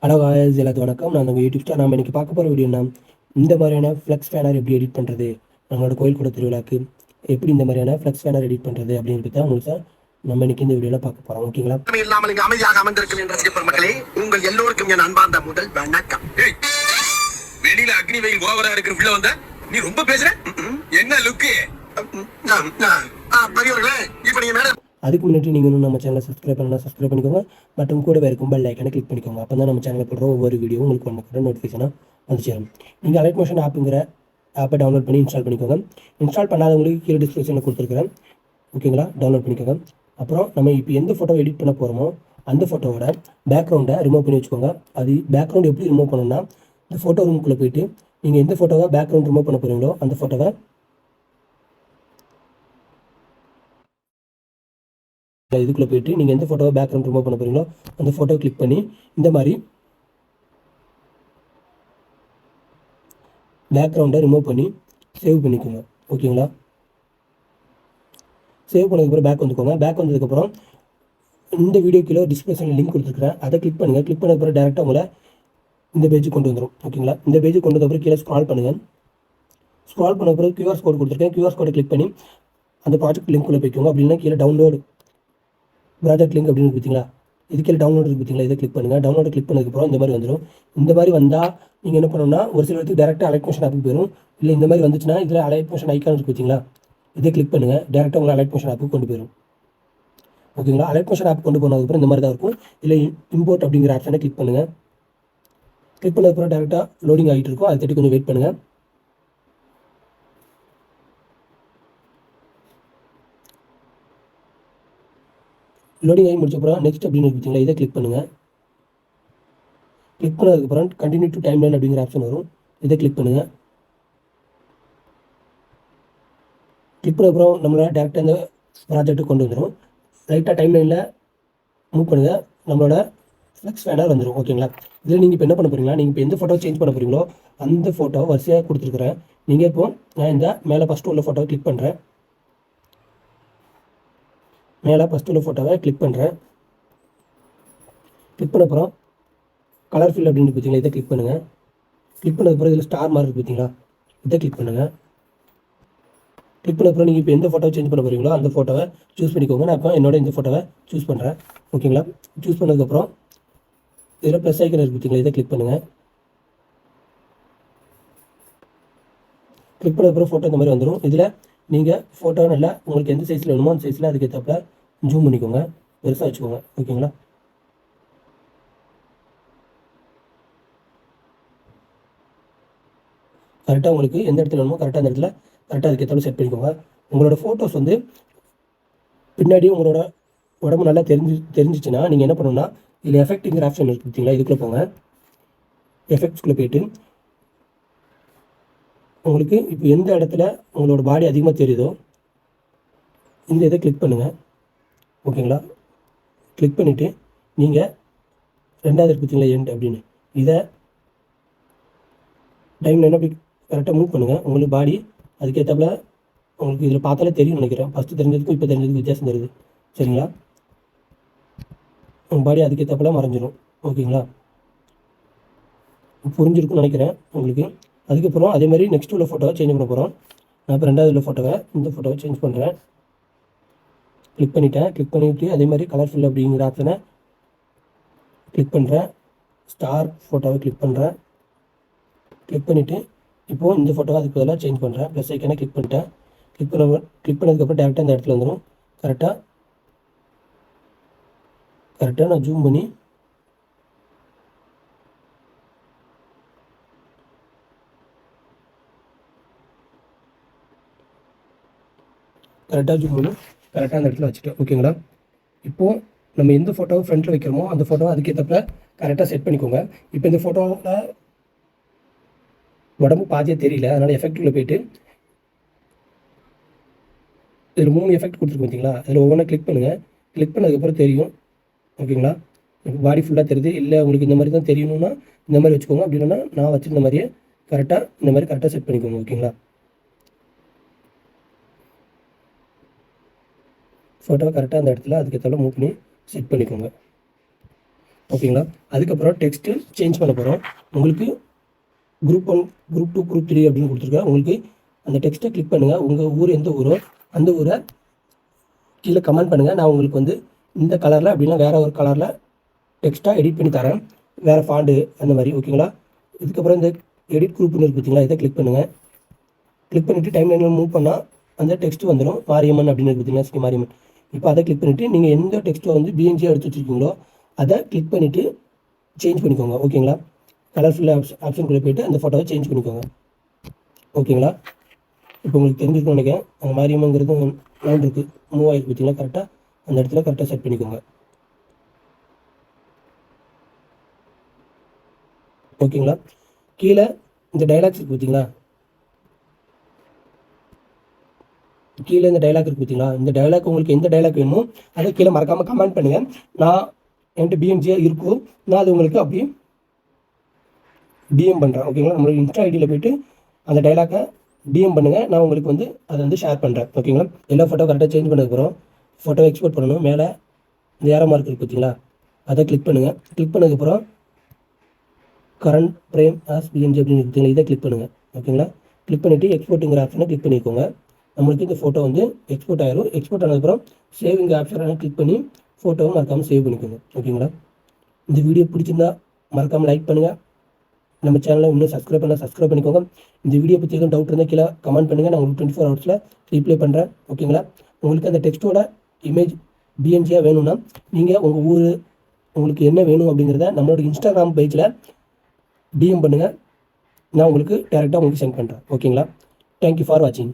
Hello guys, எல்லாத்துக்கும் வணக்கம். நான் உங்கள் யூடியூப் ஸ்டார். நம்ம இன்றைக்கி பார்க்க போகிற வீடியோனா இந்த மாதிரியான ஃப்ளெக்ஸ் பேனர் எப்படி எடிட் பண்ணுறது, நம்மளோட கோயில் கூட திருவிழாக்கு எப்படி இந்த மாதிரியான ஃப்ளெக்ஸ் பேனர் எடிட் பண்ணுறது அப்படின்னு தான் உங்களுக்கு நம்ம இன்றைக்கி இந்த வீடியோவில் பார்க்க போகிறோம். ஓகேங்களா? இல்லாமல் இங்கே அமைதியாக அமர்ந்திருக்கும் என்ற ரசிகர் மக்களே, உங்கள் எல்லோருக்கும் என் அன்பார்ந்த முதல் வணக்கம். வெளியில அக்னி வெயில் ஓவரா இருக்கு, உள்ள வந்த நீ ரொம்ப பேசுற. என்ன லுக்கு பெரியவர்களே, இப்ப நீங்க மேல அதுக்கு முன்னாடி நீங்கள் இன்னும் நம்ம சேனலை சப்ஸ்கிரைப் பண்ணலாம், சப்ஸ்கிரைப் பண்ணிக்கோங்க. மற்றும் கூடவே இருக்கும் பெல் ஐக்கனை கிளிக் பண்ணிக்கோங்க. அப்போ தான் நம்ம சேனலில் போடுற ஒவ்வொரு வீடியோ உங்களுக்கு ஒன்று நோட்டிஃபிகேஷனாக வந்து சேரும். நீங்கள் அலைட் மோஷன் ஆப்புங்கிற ஆப்பை டவுன்லோட் பண்ணி இன்ஸ்டால் பண்ணிக்கோங்க. இன்ஸ்டால் பண்ணாதவங்களுக்கு கீழே டிஸ்கிரிப்ஷனில் கொடுத்துருக்குறேன். ஓகேங்களா? டவுன்லோட் பண்ணிக்கோங்க. அப்புறம் நம்ம இப்போ எந்த ஃபோட்டோ எடிட் பண்ண போகிறோமோ அந்த ஃபோட்டோவோட பேக்ரவுண்டை ரிமூவ் பண்ணி வச்சுக்கோங்க. அது பேக்ரவுண்ட் எப்படி ரிமூவ் பண்ணணும்னா, இந்த ஃபோட்டோ ரூமுக்குள்ளே போயிட்டு நீங்கள் எந்த ஃபோட்டோவை பேக்ரவுண்ட் ரிமூவ் பண்ண போகிறீங்களோ அந்த ஃபோட்டோவை இதுக்குள்ளே போயிட்டு நீங்கள் எந்த ஃபோட்டோவை பேக்ரவுண்ட் ரிமூவ் பண்ண போகிறீங்களோ அந்த ஃபோட்டோவை கிளிக் பண்ணி இந்த மாதிரி பேக்ரவுண்டை ரிமூவ் பண்ணி சேவ் பண்ணிக்கோங்க. ஓகேங்களா? சேவ் பண்ணதுக்கப்புறம் பேக் வந்துக்கோங்க. பேக் வந்ததுக்கப்புறம் இந்த வீடியோ கீழே டிஸ்கிரிப்ஷனில் லிங்க் கொடுத்துருக்குறேன், அதை கிளிக் பண்ணுங்கள். கிளிக் பண்ணதுக்கப்புறம் டேரெக்டாக உங்களை இந்த பேஜுக்கு கொண்டு வந்துடும். ஓகேங்களா? இந்த பேஜுக்கு கொண்டு வந்ததுக்கப்புறம் கீழே ஸ்க்ரால் பண்ணுங்கள். ஸ்க்ரால் பண்ண பிறகு QR கோட் கொடுத்துருக்கேன். QR கோடை கிளிக் பண்ணி அந்த ப்ராஜெக்ட் லிங்க்குள்ளே போய்க்கோங்க. அப்படின்னா கீழே டவுன்லோடு ப்ராஜெக்ட் லிங்க் அப்படின்னு பார்த்தீங்களா, இது கீழே டவுன்லோட் இருக்குது பார்த்தீங்களா, இதை கிளிக் பண்ணுங்கள். டவுன்லோட் கிளிக் பண்ணதுக்கப்புறம் இந்த மாதிரி வந்துடும். இந்த மாதிரி வந்தால் நீங்கள் என்ன பண்ணணும்னா, ஒரு சிலருக்கு டேரெக்டாக அலைட் மோஷன் ஆப்புக்கு போயிடும். இல்லை இந்த மாதிரி வந்துச்சுன்னா இதில் அலைட் மோஷன் ஐக்கான் இருக்குது பார்த்தீங்களா, இதை கிளிக் பண்ணுங்கள். டேரெக்டாக உங்களை அலைட் மோஷன் ஆப்புக்கு கொண்டு போயிடும். ஓகேங்களா? அலைட் மோஷன் ஆப் கொண்டு போனதுக்கப்புறம் இந்த மாதிரி தான் இருக்கும். இல்லை இம்போர்ட் அப்படிங்கிற ஆப்ஷனை கிளிக் பண்ணுங்கள். கிளிக் பண்ணதுக்கப்புறம் டேரெக்டாக லோடிங் ஆகிட்டு இருக்கும். அதை தட்டி கொஞ்சம் வெயிட் பண்ணுங்கள். லோடிங் ஆகி முடிச்சப்பறம் நெக்ஸ்ட் அப்படின்னு பார்த்தீங்களா, இதை கிளிக் பண்ணுங்கள். கிளிக் பண்ணதுக்கப்புறம் கண்டினியூ டு டைம் லைன் அப்படிங்கிற ஆப்ஷன் வரும். இதை கிளிக் பண்ணுங்கள். கிளிக் பண்ணதுக்கப்புறம் நம்மளோட டேரெக்டாக இந்த ப்ராஜெக்ட்டுக்கு கொண்டு வந்துடும். ரைட்டாக டைம் லைனில் மூவ் பண்ணுங்கள், நம்மளோட ஃப்ளெக்ஸ் பேனர் வந்துடும். ஓகேங்களா? இதில் நீங்கள் இப்போ என்ன பண்ண போகிறீங்களா, நீங்கள் இப்போ எந்த ஃபோட்டோ சேஞ்ச் பண்ண போகிறீங்களோ அந்த ஃபோட்டோ வரிசையாக கொடுத்துருக்குறேன். நீங்கள் இப்போ நான் இந்த மேலே ஃபஸ்ட்டு உள்ள ஃபோட்டோவை கிளிக் பண்ணுறேன். மேலே ஃபஸ்ட்டு உள்ள ஃபோட்டோவை கிளிக் பண்ணுறேன். கிளிக் பண்ண அப்புறம் கலர் ஃபில் அப்படின்னு பார்த்தீங்களா, இதை கிளிக் பண்ணுங்கள். கிளிக் பண்ணதுக்கப்புறம் இதில் ஸ்டார் மாதிரி இருக்குது பார்த்தீங்களா, இதை கிளிக் பண்ணுங்கள். கிளிக் பண்ணதுக்கப்புறம் நீங்கள் இப்போ எந்த ஃபோட்டோ சேஞ்ச் பண்ண போகிறீங்களோ அந்த ஃபோட்டோவை சூஸ் பண்ணிக்கோங்க. நான் இப்போ என்னோட இந்த ஃபோட்டோவை சூஸ் பண்ணுறேன். ஓகேங்களா? சூஸ் பண்ணதுக்கப்புறம் இதில் ப்ளஸ் ஐக்கன் இருக்குது பார்த்தீங்களா, இதை கிளிக் பண்ணுங்கள். கிளிக் பண்ணதுக்கப்புறம் ஃபோட்டோ இந்த மாதிரி வந்துடும். இதில் நீங்கள் ஃபோட்டோ நல்லா உங்களுக்கு எந்த சைஸில் வேணுமோ அந்த சைஸில் அதுக்கேற்றப்ப ஜூம் பண்ணிக்கோங்க, பெருசாக வச்சுக்கோங்க. ஓகேங்களா? கரெக்டாக உங்களுக்கு எந்த இடத்துல வேணுமோ கரெக்டாக அந்த இடத்துல கரெக்டாக அதுக்கேற்றாலும் செட் பண்ணிக்கோங்க. உங்களோட ஃபோட்டோஸ் வந்து பின்னாடி உங்களோட உடம்பு நல்லா தெரிஞ்சிச்சுன்னா நீங்கள் என்ன பண்ணணும்னா, இதில் எஃபெக்ட்டுங்கிற ஆப்ஷன் இருக்குது பார்த்தீங்களா, இதுக்குள்ளே போங்க. எஃபெக்ட்ஸ்குள்ளே போய்ட்டு உங்களுக்கு இப்போ எந்த இடத்துல உங்களோட பாடி அதிகமாக தெரியுதோ இந்த இதை கிளிக் பண்ணுங்கள். ஓகேங்களா? கிளிக் பண்ணிவிட்டு நீங்கள் ரெண்டாவது இருக்குது பார்த்தீங்களா, எண்ட் அப்படின்னு, இதை டைம் என்ன அப்படி கரெக்டாக மூவ் பண்ணுங்கள். உங்களுக்கு பாடி அதுக்கேற்றப்பல உங்களுக்கு இதில் பார்த்தாலே தெரியும் நினைக்கிறேன். ஃபஸ்ட்டு தெரிஞ்சதுக்கும் இப்போ தெரிஞ்சதுக்கு வித்தியாசம் தெரியுது. சரிங்களா? உங்கள் பாடி அதுக்கேற்றப்பல மறைஞ்சிடும். ஓகேங்களா? புரிஞ்சிருக்குன்னு நினைக்கிறேன் உங்களுக்கு. அதுக்கப்புறம் அதே மாதிரி நெக்ஸ்ட் உள்ள ஃபோட்டோவை சேஞ்ச் பண்ண போகிறோம். நான் இப்போ ரெண்டாவது உள்ள ஃபோட்டோவை இந்த ஃபோட்டோவை சேஞ்ச் பண்ணுறேன். கிளிக் பண்ணிவிட்டேன். கிளிக் பண்ணிவிட்டு அதே மாதிரி கலர்ஃபுல் அப்படிங்கிற ஆப்ஷனை கிளிக் பண்ணுறேன். ஸ்டார் ஃபோட்டோவை கிளிக் பண்ணுறேன். கிளிக் பண்ணிவிட்டு இப்போது இந்த ஃபோட்டோவை அதுக்கு பதிலாக சேஞ்ச் பண்ணுறேன். ப்ளஸ் ஐக்கனை கிளிக் பண்ணிட்டேன். கிளிக் பண்ணதுக்கப்புறம் டேரெக்டாக இந்த இடத்துல வந்துடும். கரெக்டாக நான் ஜூம் பண்ணி கரெக்டாக அந்த இடத்துல வச்சுட்டேன். ஓகேங்களா? இப்போது நம்ம எந்த ஃபோட்டோவை ஃப்ரண்ட்டில் வைக்கிறோமோ அந்த ஃபோட்டோவை அதுக்கேற்றப்ப கரெக்டாக செட் பண்ணிக்கோங்க. இப்போ இந்த ஃபோட்டோவில் உடம்பு பாதியாக தெரியல, அதனால் எஃபெக்ட்டுக்குள்ளே போய்ட்டு இதில் 3 எஃபெக்ட் கொடுத்துருக்கு பார்த்தீங்களா, அதில் ஒவ்வொன்றா கிளிக் பண்ணுங்கள். கிளிக் பண்ணதுக்கப்புறம் தெரியும். ஓகேங்களா? பாடி ஃபுல்லாக தெரியுது. இல்லை உங்களுக்கு இந்த மாதிரி தான் தெரியணும்னா இந்த மாதிரி வச்சுக்கோங்க. அப்படி இல்லைன்னா நான் வச்சுருந்த மாதிரியே இந்த மாதிரி கரெக்டாக செட் பண்ணிக்கோங்க. ஓகேங்களா? ஃபோட்டோவை கரெக்டாக அந்த இடத்துல அதுக்கேற்றாலும் மூவ் பண்ணி செட் பண்ணிக்கோங்க. ஓகேங்களா. அதுக்கப்புறம் டெக்ஸ்ட்டு சேஞ்ச் பண்ண போகிறோம். உங்களுக்கு குரூப் 1, குரூப் 2, குரூப் 3 அப்படின்னு கொடுத்துருக்கேன். உங்களுக்கு அந்த டெக்ஸ்ட்டை கிளிக் பண்ணுங்கள். உங்கள் ஊர் எந்த ஊரோ அந்த ஊரை கீழே கமெண்ட் பண்ணுங்கள். நான் உங்களுக்கு வந்து இந்த கலரில் அப்படின்னா வேறு ஒரு கலரில் டெக்ஸ்ட்டாக எடிட் பண்ணி தரேன், வேறு ஃபாண்டு அந்த மாதிரி. ஓகேங்களா. இதுக்கப்புறம் இந்த எடிட் குரூப்னு இருக்குது பார்த்தீங்களா, இதை கிளிக் பண்ணுங்கள். கிளிக் பண்ணிவிட்டு டைம் லைனில் மூவ் பண்ணால் அந்த டெக்ஸ்ட் வந்துடும். மாரியம்மன் அப்படின்னு இருக்குது பார்த்தீங்கன்னா, ஸ்ரீ மாரியம்மன். இப்போ அதை கிளிக் பண்ணிவிட்டு நீங்கள் எந்த டெக்ஸ்ட்டை வந்து பிஎன்ஜியாக எடுத்து வச்சுருக்கீங்களோ அதை கிளிக் பண்ணிவிட்டு சேஞ்ச் பண்ணிக்கோங்க. ஓகேங்களா. கலர்ஃபுல் ஆப்ஷனுக்குள்ளே போய்ட்டு அந்த ஃபோட்டோவை சேஞ்ச் பண்ணிக்கோங்க. ஓகேங்களா. இப்போ உங்களுக்கு தெரிஞ்சுக்கணும்னு நினைக்கிறேன். அந்த மாரியம்மங்கிறது நவுன் இருக்குது, மூவ் ஆகிருக்கு பார்த்தீங்களா, கரெக்டாக அந்த இடத்துல கரெக்டாக செட் பண்ணிக்கோங்க. ஓகேங்களா. கீழே இந்த டைலாக்ஸ் இருக்குது பார்த்தீங்களா, கீழே இந்த டைலாக் இருக்குது பார்த்தீங்களா, இந்த டைலாக் உங்களுக்கு எந்த டைலாக் வேணுமோ அதை கீழே மறக்காமல் கமெண்ட் பண்ணுங்கள். நான் என்கிட்ட பிஎம்ஜியாக இருக்கும், நான் அது உங்களுக்கு அப்படியே டிஎம் பண்ணுறேன். ஓகேங்களா. நம்மளோட இன்ஸ்டா ஐடியில் போய்ட்டு அந்த டைலாக்கை டிஎம் பண்ணுங்கள். நான் உங்களுக்கு வந்து அதை வந்து ஷேர் பண்ணுறேன். ஓகேங்களா. எல்லா ஃபோட்டோ கரெக்டாக சேஞ்ச் பண்ணதுக்கப்புறம் ஃபோட்டோ எக்ஸ்போர்ட் பண்ணணும். மேலே இந்த ஏரோ மார்க் இருக்குது பார்த்தீங்களா, அதை கிளிக் பண்ணுங்கள். கிளிக் பண்ணதுக்கப்புறம் கரண்ட் ஃப்ரேம் ஆஸ் பிஎன்ஜி அப்படின்னு இருக்குது, இதை கிளிக் பண்ணுங்கள். ஓகேங்களா. கிளிக் பண்ணிவிட்டு எக்ஸ்போர்ட்டுங்கிற ஆப்ஷனை கிளிக் பண்ணிக்கோங்க. நம்மளுக்கு இந்த ஃபோட்டோ வந்து எக்ஸ்போர்ட் ஆகிடும். எக்ஸ்போர்ட் ஆனதுக்கப்புறம் சேவிங் ஆப்ஷனை கிளிக் பண்ணி ஃபோட்டோவை மறக்காமல் சேவ் பண்ணிக்கோங்க. ஓகேங்களா. இந்த வீடியோ பிடிச்சிருந்தா மறக்காமல் லைக் பண்ணுங்கள். நம்ம சேனலை இன்னும் சப்ஸ்கிரைப் பண்ணிக்கோங்க. இந்த வீடியோ பற்றி எதுவும் டவுட் இருந்தால் கீழே கமெண்ட் பண்ணுங்கள். நான் உங்களுக்கு 24 ஹவர்ஸில் ரீப்ளை பண்ணுறேன். ஓகேங்களா. உங்களுக்கு அந்த டெக்ஸ்ட்டோட இமேஜ் பிஎன்ஜியாக வேணும்னா நீங்கள் உங்கள் ஊர் உங்களுக்கு என்ன வேணும் அப்படிங்கிறத நம்மளோட இன்ஸ்டாகிராம் பேஜில் டிஎம் பண்ணுங்கள். நான் உங்களுக்கு டேரெக்டாக உங்களுக்கு சென்ட் பண்ணுறேன். ஓகேங்களா. தேங்க்யூ ஃபார் வாட்சிங்.